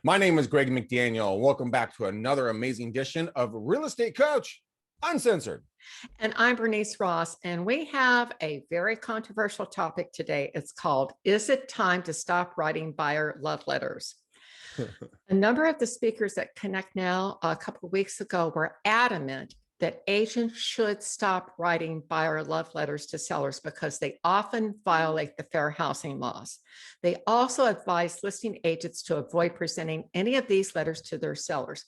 My name is Greg McDaniel. Welcome back to another amazing edition of Real Estate Coach Uncensored. And I'm Bernice Ross, and we have a very controversial topic today. It's called, Is It Time to Stop Writing Buyer Love Letters? A number of the speakers at Connect Now a couple of weeks ago were adamant that agents should stop writing buyer love letters to sellers because they often violate the fair housing laws. They also advise listing agents to avoid presenting any of these letters to their sellers.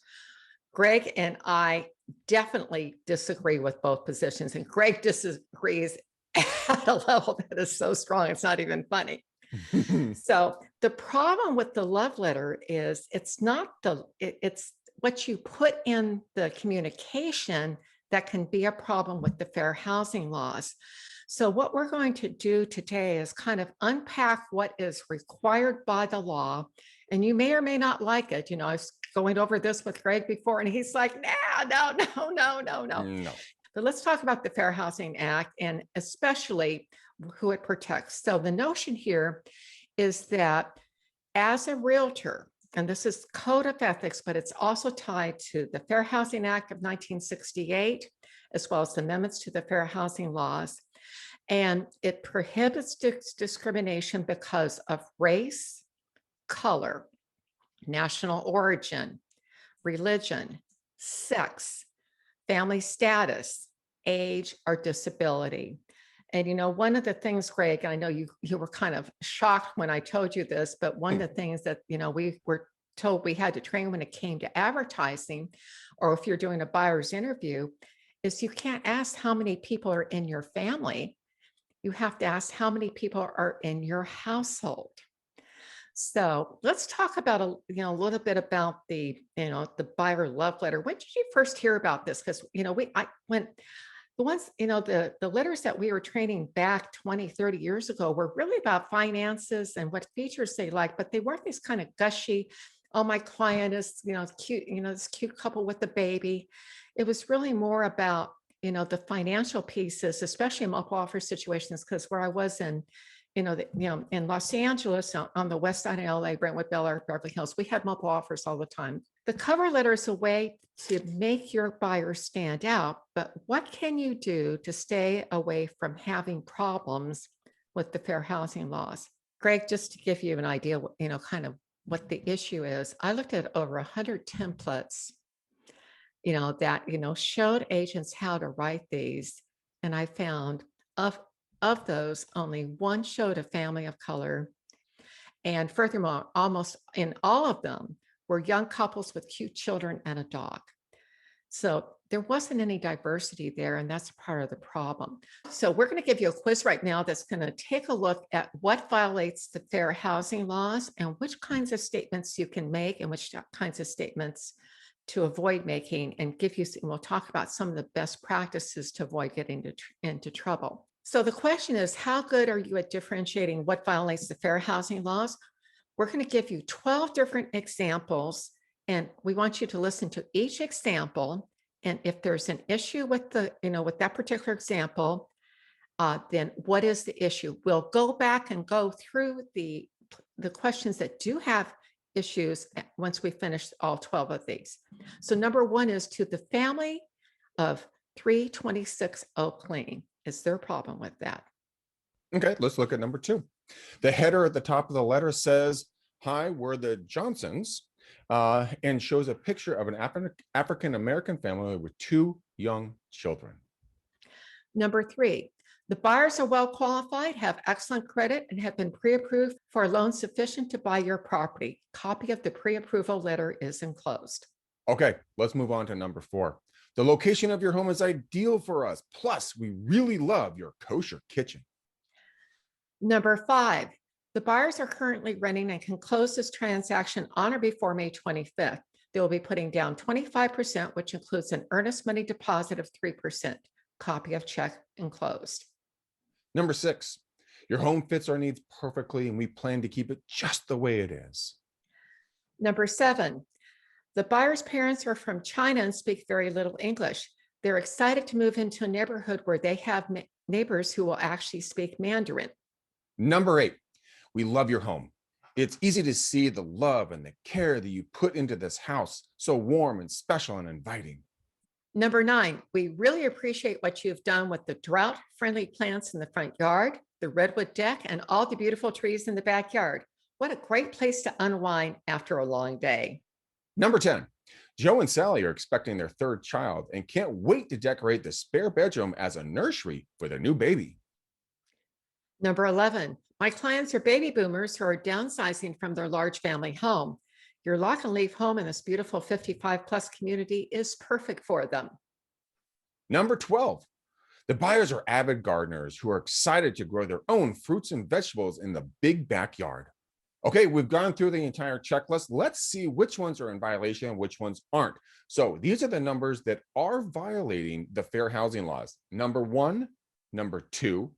Greg and I definitely disagree with both positions, and Greg disagrees at a level that is so strong, it's not even funny. So the problem with the love letter is it's what you put in the communication that can be a problem with the fair housing laws. So what we're going to do today is kind of unpack what is required by the law. And you may or may not like it. You know, I was going over this with Greg before, and he's like, no. But let's talk about the Fair Housing Act and especially who it protects. So the notion here is that as a realtor, and this is code of ethics, but it's also tied to the Fair Housing Act of 1968, as well as the amendments to the fair housing laws. And it prohibits discrimination because of race, color, national origin, religion, sex, family status, age, or disability. And, you know, one of the things, Greg, I know you were kind of shocked when I told you this, but one of the things that, you know, we were told we had to train when it came to advertising, or if you're doing a buyer's interview, is you can't ask how many people are in your family. You have to ask how many people are in your household. So let's talk about a little bit about the buyer love letter. When did you first hear about this? Because the ones, the letters that we were training back 20, 30 years ago were really about finances and what features they like, but they weren't these kind of gushy, oh, my client is, cute, this cute couple with a baby. It was really more about, the financial pieces, especially in multiple offer situations, because where I was in Los Angeles, on the west side of LA, Brentwood, Bel Air, Beverly Hills, we had multiple offers all the time. The cover letter is a way to make your buyer stand out, but what can you do to stay away from having problems with the fair housing laws? Greg, just to give you an idea, kind of what the issue is, I looked at over 100 templates, that, showed agents how to write these. And I found of those, only one showed a family of color. And furthermore, almost in all of them were young couples with cute children and a dog. So there wasn't any diversity there, and that's part of the problem. So we're going to give you a quiz right now that's going to take a look at what violates the fair housing laws and which kinds of statements you can make and which kinds of statements to avoid making, and we'll talk about some of the best practices to avoid getting into trouble. So the question is, how good are you at differentiating what violates the fair housing laws? We're going to give you 12 different examples, and we want you to listen to each example. And if there's an issue with with that particular example, then what is the issue? We'll go back and go through the questions that do have issues once we finish all 12 of these. So number one is to the family of 326 Oak Lane. Is there a problem with that? Okay, let's look at number two. The header at the top of the letter says, "Hi, we're the Johnsons," and shows a picture of an African-American family with two young children. Number three, the buyers are well qualified, have excellent credit, and have been pre-approved for a loan sufficient to buy your property. Copy of the pre-approval letter is enclosed. Okay, let's move on to number four. The location of your home is ideal for us. Plus, we really love your kosher kitchen. Number five, the buyers are currently renting and can close this transaction on or before May 25th. They will be putting down 25%, which includes an earnest money deposit of 3%. Copy of check enclosed. Number six, your home fits our needs perfectly, and we plan to keep it just the way it is. Number seven, the buyer's parents are from China and speak very little English. They're excited to move into a neighborhood where they have neighbors who will actually speak Mandarin. Number eight, we love your home. It's easy to see the love and the care that you put into this house, so warm and special and inviting. Number 9, we really appreciate what you've done with the drought-friendly plants in the front yard, the redwood deck, and all the beautiful trees in the backyard. What a great place to unwind after a long day. Number 10, Joe and Sally are expecting their third child and can't wait to decorate the spare bedroom as a nursery for their new baby. Number 11, my clients are baby boomers who are downsizing from their large family home. Your lock and leave home in this beautiful 55 plus community is perfect for them. Number 12, the buyers are avid gardeners who are excited to grow their own fruits and vegetables in the big backyard. Okay, we've gone through the entire checklist. Let's see which ones are in violation and which ones aren't. So these are the numbers that are violating the fair housing laws. Number 1, number 2,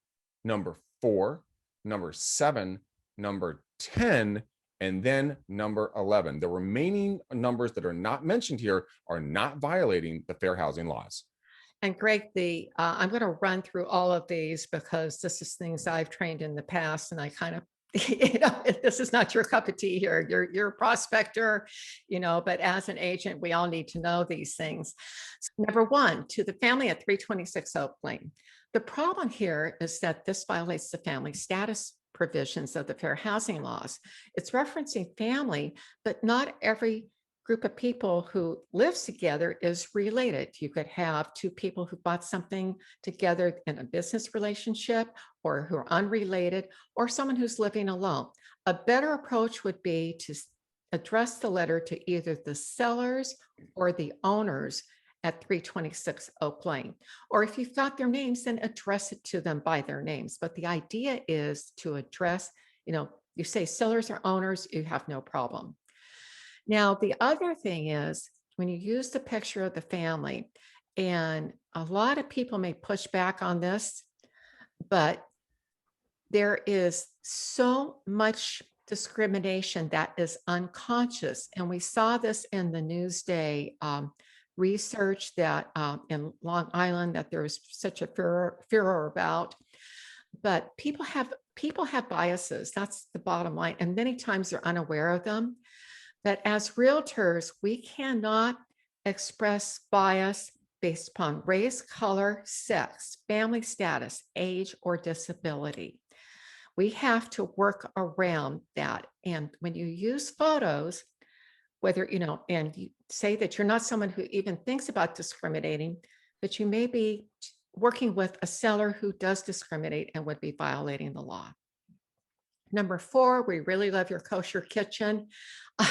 number 4, number 7, number 10, and then number 11. The remaining numbers that are not mentioned here are not violating the fair housing laws. And Greg, I'm going to run through all of these because this is things I've trained in the past, and I kind of, this is not your cup of tea here. You're a prospector, but as an agent, we all need to know these things. Number 1, to the family at 326 Oak Lane. The problem here is that this violates the family status provisions of the fair housing laws. It's referencing family, but not every group of people who lives together is related. You could have 2 people who bought something together in a business relationship, or who are unrelated, or someone who's living alone. A better approach would be to address the letter to either the sellers or the owners at 326 Oak Lane. Or if you've got their names, then address it to them by their names. But the idea is to address, you say sellers or owners, you have no problem. Now, the other thing is when you use the picture of the family, and a lot of people may push back on this, but there is so much discrimination that is unconscious. And we saw this in the Newsday research that in Long Island that there was such a furor about. But people have biases. That's the bottom line. And many times they're unaware of them. That as realtors, we cannot express bias based upon race, color, sex, family status, age, or disability. We have to work around that. And when you use photos, whether, and you say that you're not someone who even thinks about discriminating, but you may be working with a seller who does discriminate and would be violating the law. Number 4, we really love your kosher kitchen.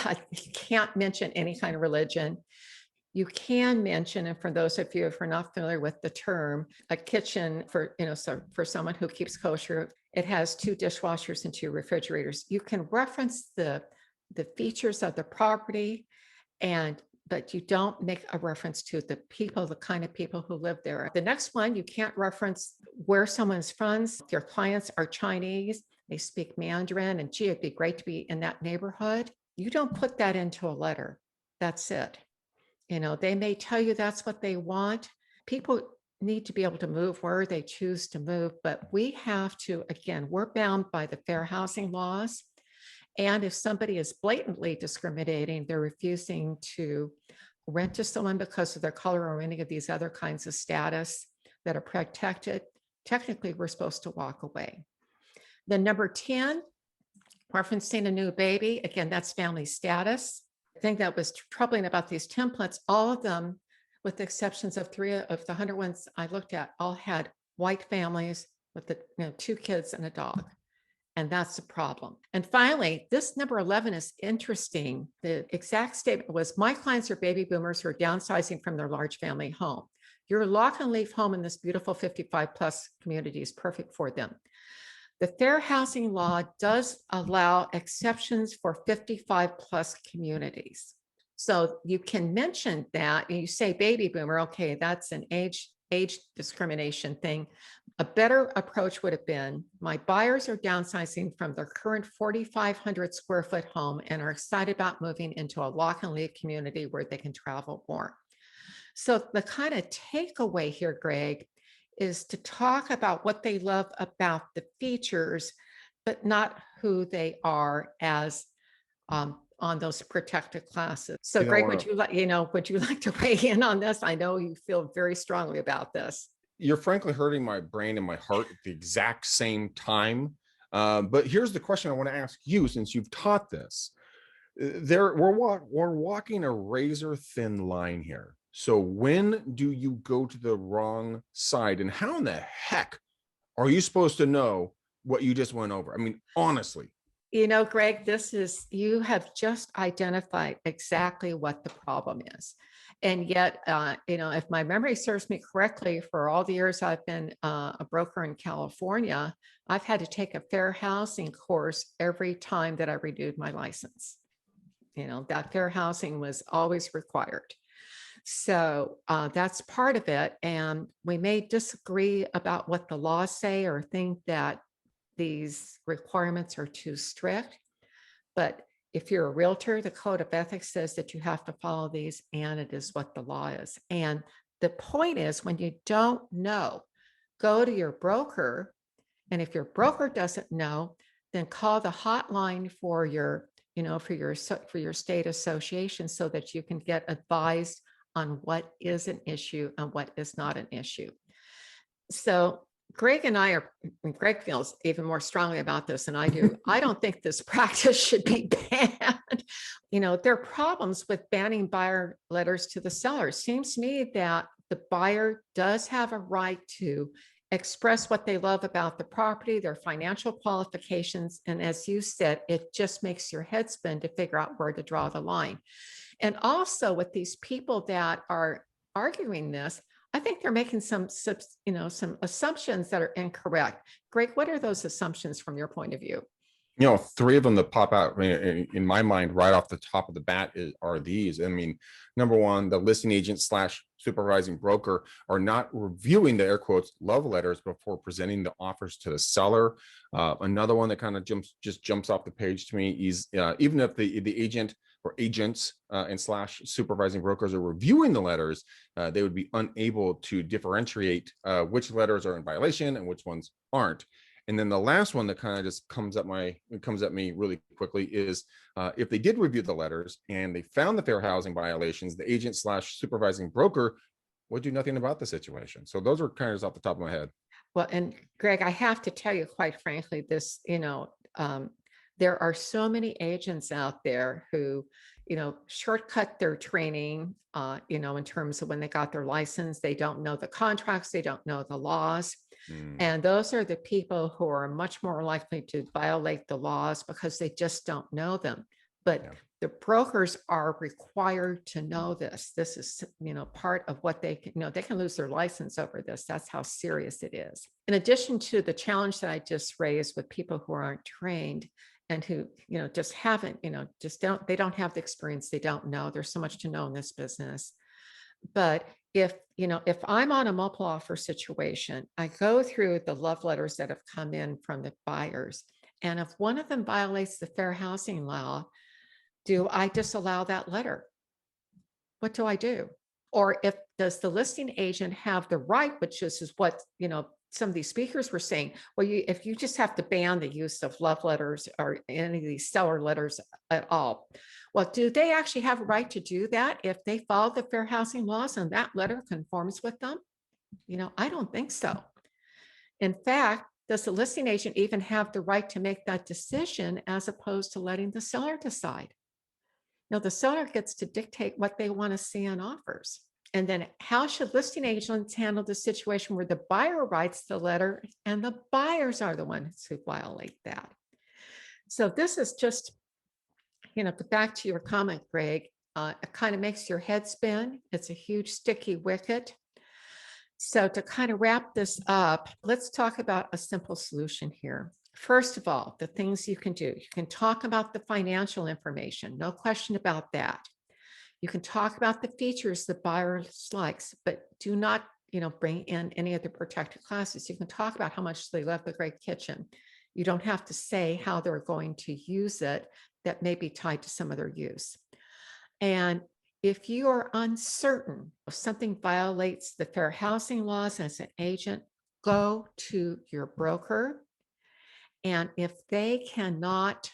You can't mention any kind of religion. You can mention, and for those of you who are not familiar with the term, a kitchen for, so for someone who keeps kosher, it has 2 dishwashers and 2 refrigerators. You can reference the features of the property, but you don't make a reference to the kind of people who live there. The next one, you can't reference where someone's from. If your clients are Chinese, they speak Mandarin, and gee, it'd be great to be in that neighborhood. You don't put that into a letter. That's it. They may tell you that's what they want. People need to be able to move where they choose to move, but we have to, again, we're bound by the fair housing laws. And if somebody is blatantly discriminating, they're refusing to rent to someone because of their color or any of these other kinds of status that are protected, technically we're supposed to walk away. Then number 10, referencing a new baby. Again, that's family status. The thing that was troubling about these templates, all of them, with the exceptions of 3 of the 100 ones I looked at, all had white families with the 2 kids and a dog. And that's the problem. And finally, this number 11 is interesting. The exact statement was, my clients are baby boomers who are downsizing from their large family home. Your lock and leave home in this beautiful 55 plus community is perfect for them. The fair housing law does allow exceptions for 55 plus communities. So you can mention that, and you say baby boomer, okay, that's an age discrimination thing. A better approach would have been, my buyers are downsizing from their current 4,500 square foot home and are excited about moving into a lock and leave community where they can travel more. So the kind of takeaway here, Greg, is to talk about what they love about the features, but not who they are as on those protected classes. So You know, Greg, would you like to weigh in on this? I know you feel very strongly about this. you're frankly hurting my brain and my heart at the exact same time. But here's the question I want to ask you, since you've taught this. We're walking a razor thin line here. So when do you go to the wrong side, and how in the heck are you supposed to know what you just went over? I mean, honestly. Greg, you have just identified exactly what the problem is. And yet, if my memory serves me correctly, for all the years I've been a broker in California, I've had to take a fair housing course every time that I renewed my license. That fair housing was always required. So that's part of it. And we may disagree about what the laws say or think that these requirements are too strict. But if you're a realtor, the code of ethics says that you have to follow these, and it is what the law is. And the point is, when you don't know, go to your broker. And if your broker doesn't know, then call the hotline for your state association so that you can get advised on what is an issue and what is not an issue. So Greg feels even more strongly about this than I do. I don't think this practice should be banned. There are problems with banning buyer letters to the seller. Seems to me that the buyer does have a right to express what they love about the property, their financial qualifications. And as you said, it just makes your head spin to figure out where to draw the line. And also with these people that are arguing this, I think they're making some assumptions that are incorrect. Greg, what are those assumptions from your point of view? Three of them that pop out in my mind right off the top of the bat are these. I mean, number one, the listing agent / supervising broker are not reviewing the air quotes love letters before presenting the offers to the seller. Another one that kind of jumps off the page to me is even if the agent or agents and / supervising brokers are reviewing the letters, they would be unable to differentiate which letters are in violation and which ones aren't. And then the last one that kind of just comes at me really quickly is if they did review the letters and they found the fair housing violations, the agent / supervising broker would do nothing about the situation. So those are kind of just off the top of my head. Well, and Greg, I have to tell you, quite frankly, there are so many agents out there who, shortcut their training, in terms of when they got their license. They don't know the contracts, they don't know the laws. And those are the people who are much more likely to violate the laws because they just don't know them. But the brokers are required to know this. This is, part of what they can, they can lose their license over this. That's how serious it is. In addition to the challenge that I just raised with people who aren't trained and who, just haven't, they don't have the experience. They don't know. There's so much to know in this business. But if I'm on a multiple offer situation, I go through the love letters that have come in from the buyers. And if one of them violates the fair housing law, do I disallow that letter? What do I do? Or does the listing agent have the right, which is what, some of these speakers were saying, well, if you just have to ban the use of love letters or any of these seller letters at all. Well, do they actually have a right to do that if they follow the fair housing laws and that letter conforms with them? I don't think so. In fact, does the listing agent even have the right to make that decision as opposed to letting the seller decide? The seller gets to dictate what they want to see on offers. And then how should listing agents handle the situation where the buyer writes the letter and the buyers are the ones who violate that? So this is just, back to your comment, Greg, it kind of makes your head spin. It's a huge sticky wicket. So to kind of wrap this up, let's talk about a simple solution here. First of all, the things you can do. You can talk about the financial information, no question about that. You can talk about the features the buyer likes, but do not, bring in any of the protected classes. You can talk about how much they love the great kitchen. You don't have to say how they're going to use it. That may be tied to some other use. And if you are uncertain if something violates the fair housing laws as an agent, go to your broker And if they cannot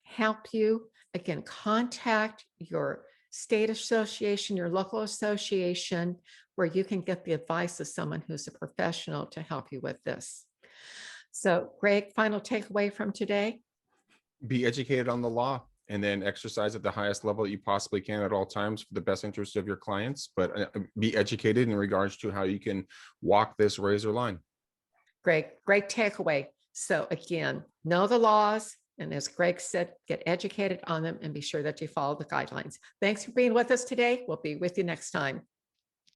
help you, again, contact your state association, your local association, where you can get the advice of someone who's a professional to help you with this. So, Greg, final takeaway from today? Be educated on the law and then exercise at the highest level that you possibly can at all times for the best interest of your clients, but be educated in regards to how you can walk this razor line. Great takeaway. So again, know the laws, and as Greg said, get educated on them and be sure that you follow the guidelines. Thanks for being with us today. We'll be with you next time.